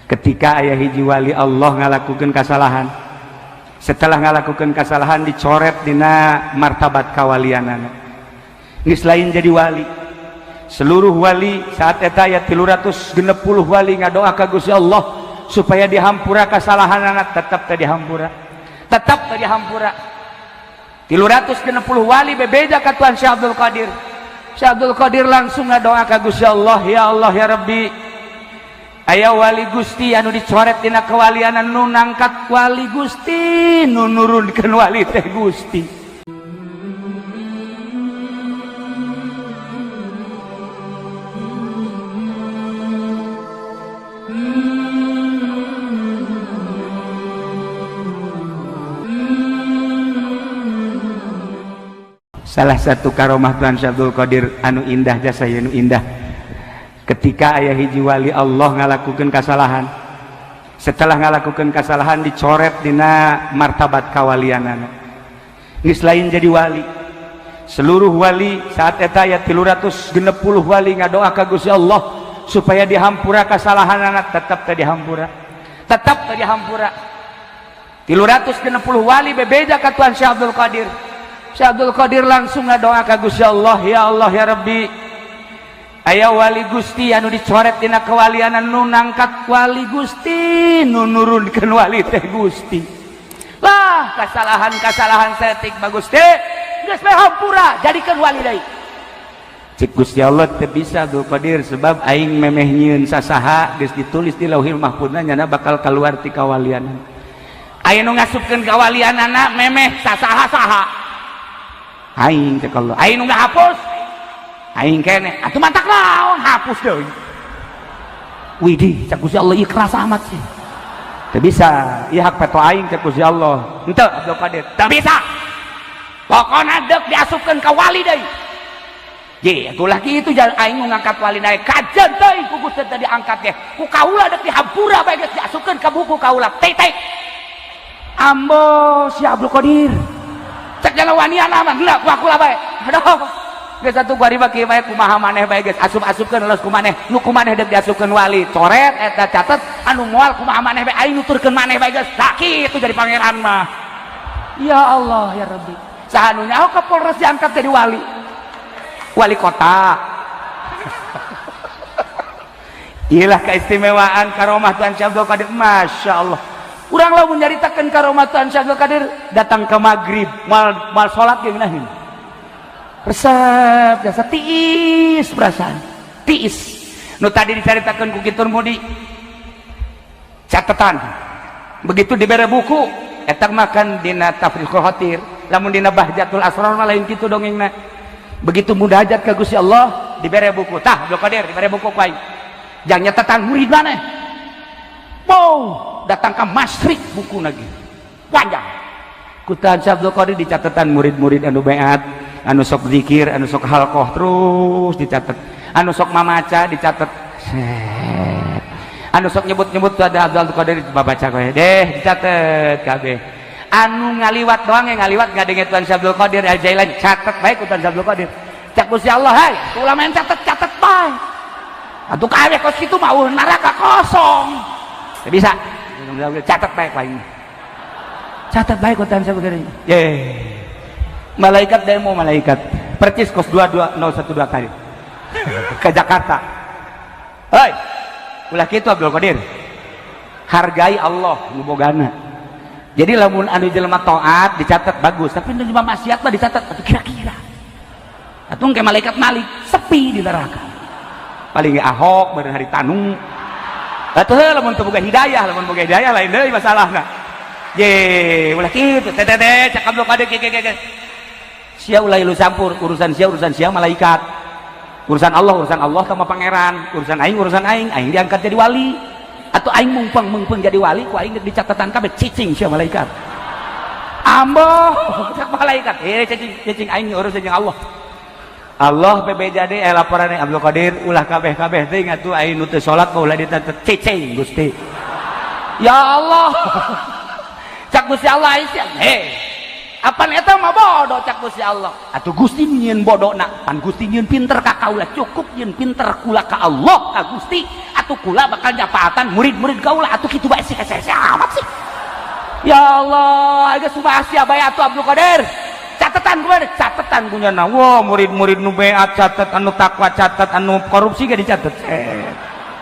ketika aya hiji wali Allah ngalakukeun kasalahan, setelah ngalakukeun kasalahan dicoret dina martabat kawalianana, geus lain jadi wali. Seluruh wali saat eta aya 360 wali ngadoa ka Gusti Allah supaya dihampura kasalahanana, tetep teh dihampura, tetep teh dihampura. 360 wali bebeja ka Tuhan Syekh Abdul Qadir. Syekh Abdul Qadir langsung ngadoa ka Gusti Allah, ya Allah ya Rabbi, aya wali Gusti anu dicoret dina kewalianan, nu nangkat wali Gusti, nu nurunkeun wali teh Gusti. Salah satu karomah Tuhan Syekh Abdul Qadir anu indah, jasa anu indah, ketika aya hiji wali Allah ngalakukeun kasalahan, setelah ngalakukeun kasalahan dicoret dina martabat kawalianana, geus lain jadi wali. Seluruh wali saat eta aya 360 wali ngadoa ka Gusti Allah supaya dihampura kasalahanana, tetep teh dihampura, tetep teh dihampura. 360 wali bebeja ka Tuhan Syekh Abdul Qadir. Syekh Abdul Qadir langsung ngadoa ka Gusti Allah, ya Allah ya Rabbi, aya wali Gusti anu dicoret dina kewalianan, nu nangkat wali Gusti, nu nurunkeun wali teh Gusti. Lah kasalahan setik bagus teh geus bae hampura, jadikeun wali deui. Cik Gusti Allah teh bisa Abdul Qadir, sebab aing memeh nyieun sasaha geus ditulis di Lauhil Mahfuzna nyana bakal kaluar ti kawalianan. Aya nu ngasupkeun kawalianana memeh sasaha-saha. Aing teh kalau aing nu ngahapus, aing kene atuh mantak naon hapus deui. Widih, cak Gusti Allah ieu keras amat sih. Teu bisa, ieu hak peto aing cak Gusti Allah. Henteu Abdul Qadir, teu bisa. Pokona deuk diasupkeun ka wali deui. Ye, atuh kitu jangan aing nu ngangkat wali deui. Kajen deui ku Gusti teh diangkat ge. Ku kaula deuk dihampura bae geus diasupkeun ka buku kaula. Teh. Ambo si Abdul Qadir. Cek jalan waniana mah hendak ku akulah bae. Aduh. Geus atuh bari baki bae kumaha maneh bae geus asup-asupkeun leus ku maneh. Nu ku maneh deuk diasupkeun wali. Coret eta catet anu moal kumaha maneh bae aing nuturkeun maneh bae geus. Tah kitu jadi pangeran mah. Ya Allah ya Rabbi. Saha nu nyaho Kapolres diangkat jadi wali. Wali kota. Iyalah keistimewaan karomah Tuhan Syekh Abdul Qadir, Masya Allah. Urang lamun nyaritakeun karomah Tuhan Syekh Abdul Qadir, datang ke maghrib mal salat ge geunaheun. Resep jasa tiis perasaan. Tiis. Nu tadi dicaritakeun ku Kitur Mudi. Catatan. Begitu dibere buku, eta makan dina Tafriqul Khatir, lamun dina Bahjatul Asrar mah lain kitu dongengna. Begitu munajat ka Gusti Allah, dibere buku. Tah Abdul Qadir dibere buku ku aing. Jang nyatatan murid maneh. Datang ke Masrik buku lagi panjang kutaan Syekh Abdul Qadir dicatetan murid-murid anu beat, anu sok zikir, anu sok halqoh terus dicatat, anu sok mamaca dicatat, anu sok nyebut-nyebut tuh ada Abdul Qadir baca kowe deh dicatat kabeh, anu ngaliwat doang yang ngaliwat ngadenge Tuhan Syekh Abdul Qadir Al-Jailan catat baik kutaan Syekh Abdul Qadir cak Gusti Allah hai ulama yang catat baik atuh kabeh kos kitu mah neraka kosong teu bisa catat baik lain catat baik kutaan saya begini malaikat demo malaikat percis kos 22012 kali ke Jakarta. Hei ulah gitu Abdul Qadir hargai Allah ngubogana. Jadi lamun anu jelema taat dicatat bagus, tapi anu jelema maksiat mah dicatat atuh kira-kira atuh ke malaikat Malik sepi di neraka paling Ahok beureun hari Tanu. Atuh lamun teu boga hidayah, lamun boga hidayah lain deui masalahna. Ye, ulah kitu teh cak Abdul Qadir ge. Sia ulah lu campur urusan sia malaikat. Urusan Allah sama pangeran. Urusan aing diangkat jadi wali. Atuh aing mungpeng jadi wali ku aing dicatatan kabeh cicing sia malaikat. Ambo cak malaikat. Cicing aing urusan jeung Allah. Allah bebeja deui laporan Abdul Qadir ulah kabeh teh atuh aing nu teu salat mah ulah dicatet cicing Gusti. Ya Allah. Cak Gusti Allah aya apan eta mah bodoh cak Gusti Allah. Atuh Gusti nyieun bodona, pan Gusti nyieun pinter ka kaula cukup nyieun pinter kula ka Allah ka Gusti. atuh kula bakal nyapaatan murid-murid kaula atuh kitu bae sih hese amat sih. Ya Allah, geus subah sia bae atuh Abdul Qadir. Catatan kumaha? Catatan punyana. Wah, murid-murid nu beat catet, anu takwa catet, anu korupsi ge dicatet.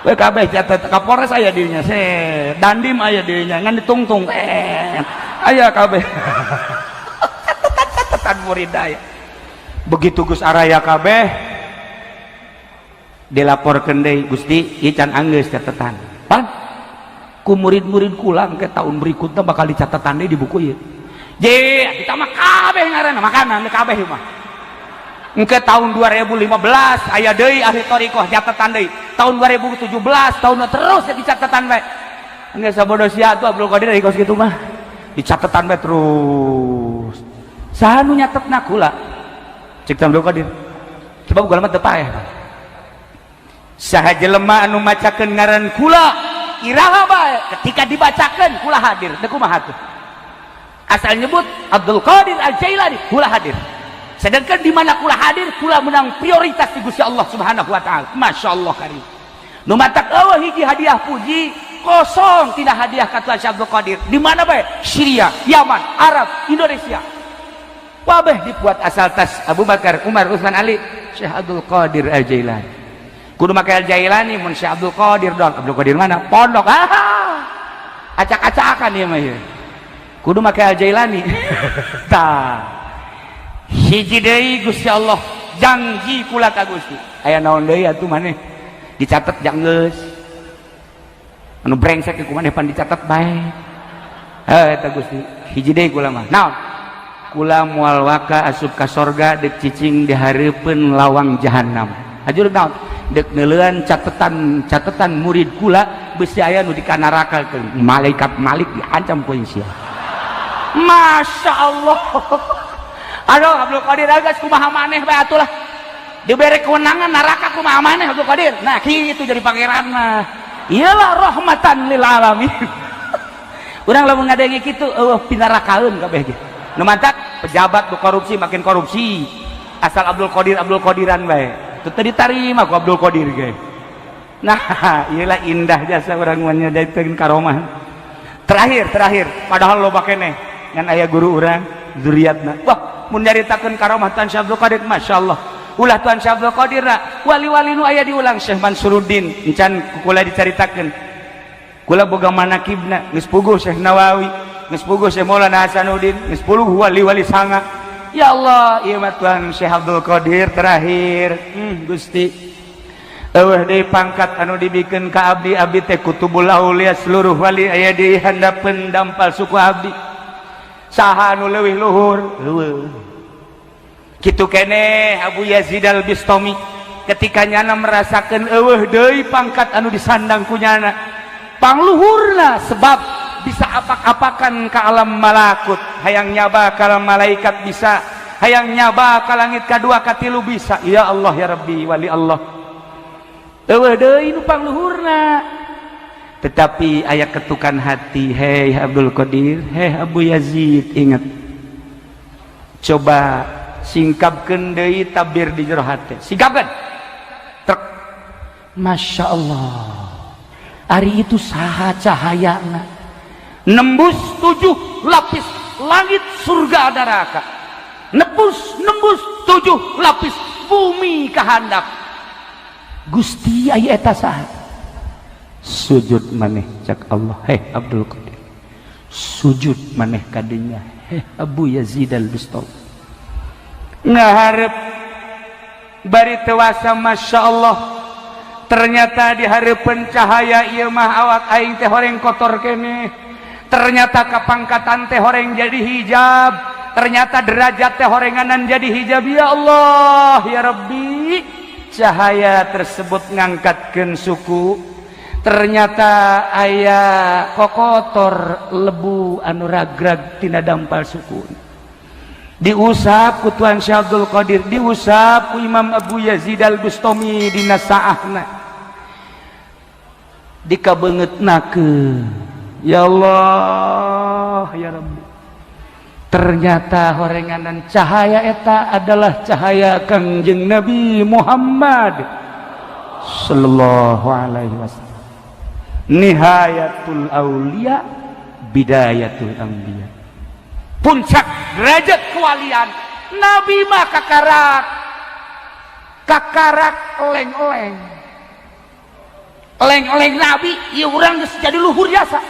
We kabeh catet, Kapolres aya dirinya. Dandim aya dirinya, ngan ditungtung. Aya kabeh. Catatan murid aya. Begitu Gus araya kabeh dilaporkeun deui, Gusti, ieu can anggeus catatan. Pan ku murid-murid kula ke tahun berikutnya bakal dicatetan deui di buku ieu. Je, kita mah kabeh ngaranna makanan kabeh mah. Engke tahun 2015 aya deui ahli thariqah catatan deui. Tahun 2017 tahun terus dicatetan bae. Engke sabodo sia atuh Abdul Qadir kos kitu mah. Dicatetan bae terus. Saha nu nyatetna kula? Cek Abdul Qadir. Sebab kula mah teu paeh. Saha jelema anu macakeun ngaran kula iraha bae ketika dibacakeun kula hadir. Teu kumaha tuh? Asal nyebut Abdul Qadir Al-Jailani kula hadir. Sedangkan di mana kula hadir kula menang prioritas di Gusti Allah Subhanahu wa taala. Masyaallah karim. Nu matak eueuh hiji hadiah puji kosong tina hadiah ka Tuan Abdul Qadir. Di mana bae? Syria, Yaman, Arab, Indonesia. Wabeh dibuat asal tas Abu Bakar, Umar, Utsman, Ali, Syekh Abdul Qadir Al-Jailani. Kudu make Al-Jailani mun Syekh Abdul Qadir dong. Abdul Qadir mana? Pondok. Acak-acakan ieu mah ieu. Kudu make Al-Jailani. Tah. Hiji deui Gusti Allah janji kula ka Gusti. Aya naon deui atuh maneh? Dicatet jang geus. Anu brengsek ku maneh pan dicatet bae. Eta Gusti. Hiji deui kula mah. Naon? Kula moal waka asup ka sorga dek cicing di hareupeun lawang jahanam. Ajur naon? Dek neuleun catetan murid kula beusi aya nu di kanarakakeun. Malaikat Malik diancam ku sia. Masya Allah. Aduh Abdul Qadir agas kumaha maneh bae atuh lah. Dibere kewenangan neraka kumaha maneh Abdul Qadir. Nah, kitu jadi pangeran mah. Iyalah rahmatan lil alamin. Urang lamun ngadengi kitu eueuh pinarakaeun kabeh ge. Nu mantak pejabat nu korupsi makin korupsi. Asal Abdul Qadiran bae. Teu ditarima ku Abdul Qadir ge. Nah, iyalah indah jasa urang nyadaikeun karomah. Terakhir padahal loba keneh ngan aya guru urang zuriatna. Wah, mun nyaritakeun karomah Tuan Syekh Abdul Qadir masyaallah. Ulah Tuan Syekh Abdul Qadir wali-wali nu aya diulang Syekh Mansuruddin encan kula dicaritakeun. Kula boga manakibna geus puguh Syekh Nawawi, geus puguh Syekh Maulana Hasanuddin, geus puguh wali-wali sanga. Ya Allah, ieu mah Tuan Syekh Abdul Qadir terakhir. Gusti eueuh deui pangkat anu dibikeun ka abdi teh kutubul aulia seluruh wali aya di handapeun dampal suku abdi. Saha anu leuwih luhur? Eueuh. Kitu keneh Abu Yazid Al-Bistami ketika nyana merasakeun eueuh deui pangkat anu disandang ku nyana. Pangluhurna sebab bisa apak-apakan ka alam malakut, hayang nyaba ka alam malaikat bisa, hayang nyaba ka langit kadua katilu bisa. Ya Allah ya Rabbi wali Allah. Eueuh deui nu pangluhurna. Tetapi aya ketukan hati, hei Abdul Qadir, hei Abu Yazid, ingat. Coba singkapkeun deui tabir di jero hati. Singkapkeun. Trek. Masya Allah. Ari itu saha cahayana. Nembus 7 lapis langit surga neraka. Nembus 7 lapis bumi kahandap. Gusti aya eta saha? Sujud maneh cak Allah. Heh Abdul Qadir, sujud maneh kadinya. Heh Abu Yazid Al-Bistami ngaharep bari tewasa. Masya Allah, ternyata di hareupeun cahaya ieu mah awak aing teh horeng kotor keneh. Ternyata kapangkatan teh horeng jadi hijab. Ternyata derajat teh horenganan jadi hijab. Ya Allah ya Rabbi, cahaya tersebut ngangkatkeun suku. Ternyata aya kokotor lebu anu ragrag tina dampal suku. Diusap ku Tuan Syekh Abdul Qadir, diusap ku Imam Abu Yazid Al-Bistami dina saahna. Dikabeungeutnakeun. Ya Allah ya Rabbi. Ternyata horenganan cahaya eta adalah cahaya Kangjeng Nabi Muhammad sallallahu alaihi wasallam. nihayatul aulia bidayatul anbiya. Puncak derajat kewalian Nabi mah kakarak eleng Nabi ya urang geus jadi luhur jasa.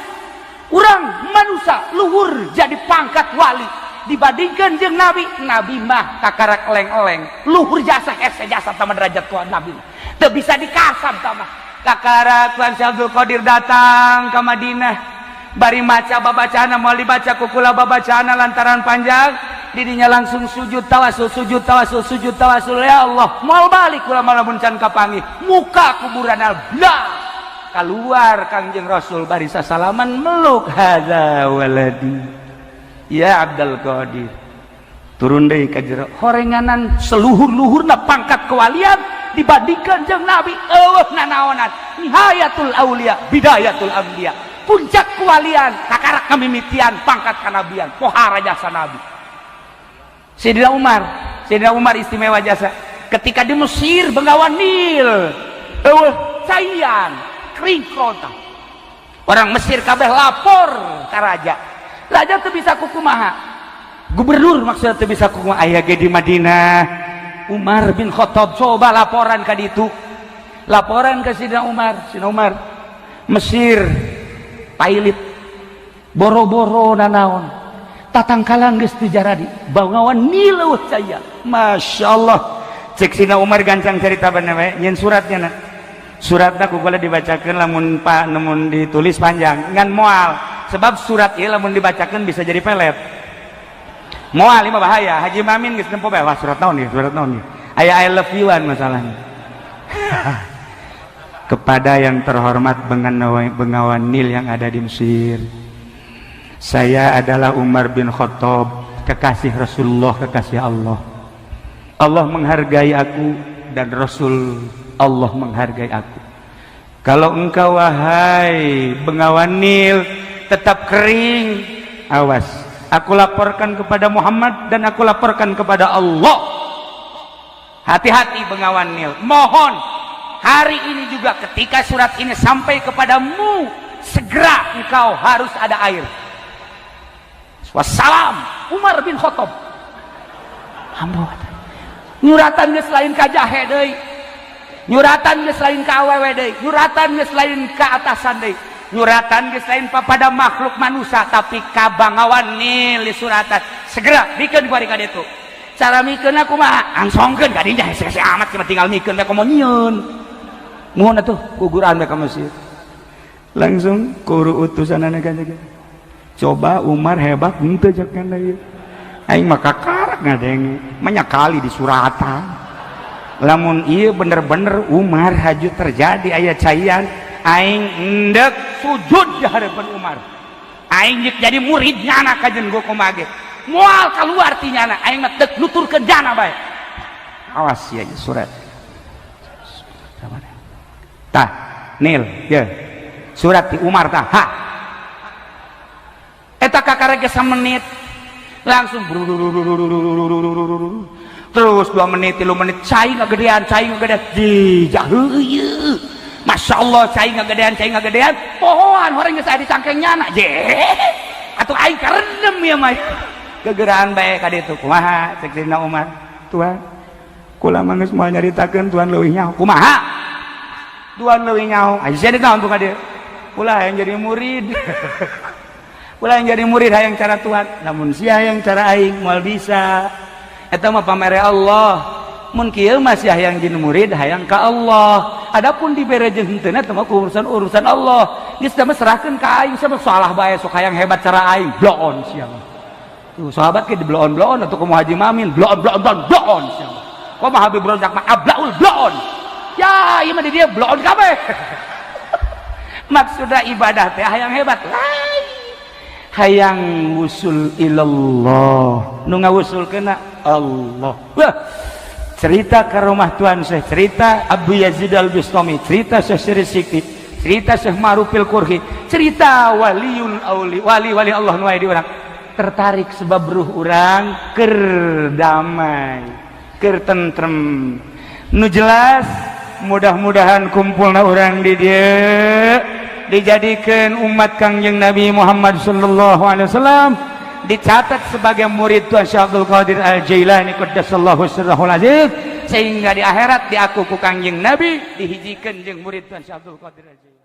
Urang manusia luhur jadi pangkat wali dibandingkan jeung Nabi mah kakarak eleng luhur jasa hese jasa sama derajat kuat Nabi teu bisa dikasam sama. Kakarak Tuan Syekh Abdul Qadir datang ke Madinah bari maca babacana moal dibaca kukula babacana lantaran panjang didinya langsung sujud tawasul ya Allah moal balik kula malamun can kapanggih muka kuburan blah keluar Kangjeng Rasul bari sasalaman meluk hadza waladi ya Abdul Qadir turun deui ka jero horenganan seluhur-luhurna pangkat kewalian dibandingkan jeung Nabi eueuh nanaonan nihayatul aulia bidayatul anbiya puncak kewalian kakarak kamimitian pangkat kanabian pohara jasa Nabi. Sayyidina Umar istimewa jasa ketika di Mesir Bengawan Nil cayan kering kerontang orang Mesir kabeh lapor ka raja teu bisa kukumaha gubernur maksudnya teu bisa kukumaha aya ge di Madinah Umar bin Khattab coba laporan ka ditu laporan ke Sayyidina Umar Mesir pailit boro-boro nanaon tatangkalan geus teu jaradi Bengawan Nil eueuh caya masyaallah cek Sayyidina Umar gancang cerita bener we nyeun suratnya suratna kukula dibacakeun lamun ditulis panjang ngan moal sebab surat ieu lamun dibacakeun bisa jadi pelet moal mah bahaya. Haji Mamin geus nempo bae wah surat naon ieu aya I love you-an masalahnya. Kepada yang terhormat Bengawan Nil yang ada di Mesir, saya adalah Umar bin Khattab, kekasih Rasulullah, kekasih Allah. Allah menghargai aku dan Rasul Allah menghargai aku. Kalau engkau wahai Bengawan Nil tetap kering, awas, aku laporkan kepada Muhammad dan aku laporkan kepada Allah. Hati-hati Bengawan Nil, mohon hari ini juga ketika surat ini sampai kepadamu segera engkau harus ada air. Wassalam Umar bin Khattab. Nyuratan geus lain ka jahe deui, nyuratan geus lain ka awewe deui, nyuratan geus lain ka atasan deui, nyuratan geus lain pada makhluk manusia tapi ka Bengawan Nil suratan segera bikeun bari ka ditu. Cara mikeun aku mah angsongkeun ka dinya hese-hese amat cuma tinggal mikeun we komo nyieun. Muhun atuh kuguran we ka Mesir. Langsung kuru utusanana ka jaga. Coba Umar hebat henteu jakan ieu. Aing mah kakarak ngadenge, menyakali di suratan. Lamun ieu bener-bener Umar haju terjadi aya caian, aing endek sujud di hadapan Umar. Aing jadi muridnya anak kajen gua komage. Moal keluar tinyana aing mah teu nuturkeun jana bae. Awas ya surat. Tah, Nil, ya. Surat di Umar tah. Ha. Eta kakarek 3 menit langsung terus 2 menit 3 menit cai ngagedean dijah heueuh. Masya Allah cai ngagedean pohoan horeng geus aya di cangkengnyana je atuh aing karendem ya mah gegeraan bae ka ditu kumaha cek dina Umar Tuhan kula mah geus moal nyaritakeun Tuhan leuwih nyaho kumaha Tuhan leuwih nyaho aya naon tuh ka dieu kula hayang jadi murid kula yang jadi murid hayang cara Tuhan namun sia hayang cara aing moal bisa eta mah pamere Allah mun kieu mah sia hayang jadi murid hayang ka Allah adapun dibere jeung henteu teh mah urusan Allah geus teh serahkeun ka aing sama salah bae sok hayang hebat cara aing bloon sia mah tuh sahabat ke di bloon atuh kumaha Haji Mamin bloon sia mah kumaha Habib Rozak mah ablaul bloon ya ieu mah di dieu bloon kabeh maksudna ibadah teh hayang hebat lain hayang wusul ilallah nu ngawusulkeunna Allah. Wah, cerita ke rumah Tuan Syekh, cerita Abu Yazid Al-Bustami, cerita Syekh Syirih Sikti, cerita Syekh Ma'rufil Qurhi, cerita waliul auli, wali-wali Allah nu aya di urang tertarik sebab ruh urang keur damai, keur tentrem. Nu jelas mudah-mudahan kumpulna urang di dieu dijadikan umat Kangjeng Nabi Muhammad sallallahu alaihi wasallam, dicatat sebagai murid Tuan Syekh Abdul Qadir Al-Jailani qaddasallahu sirrahul azim, sehingga di akhirat diaku ku Kangjeng Nabi dihijikeun jeung murid Tuan Syekh Abdul Qadir Al-Jailani.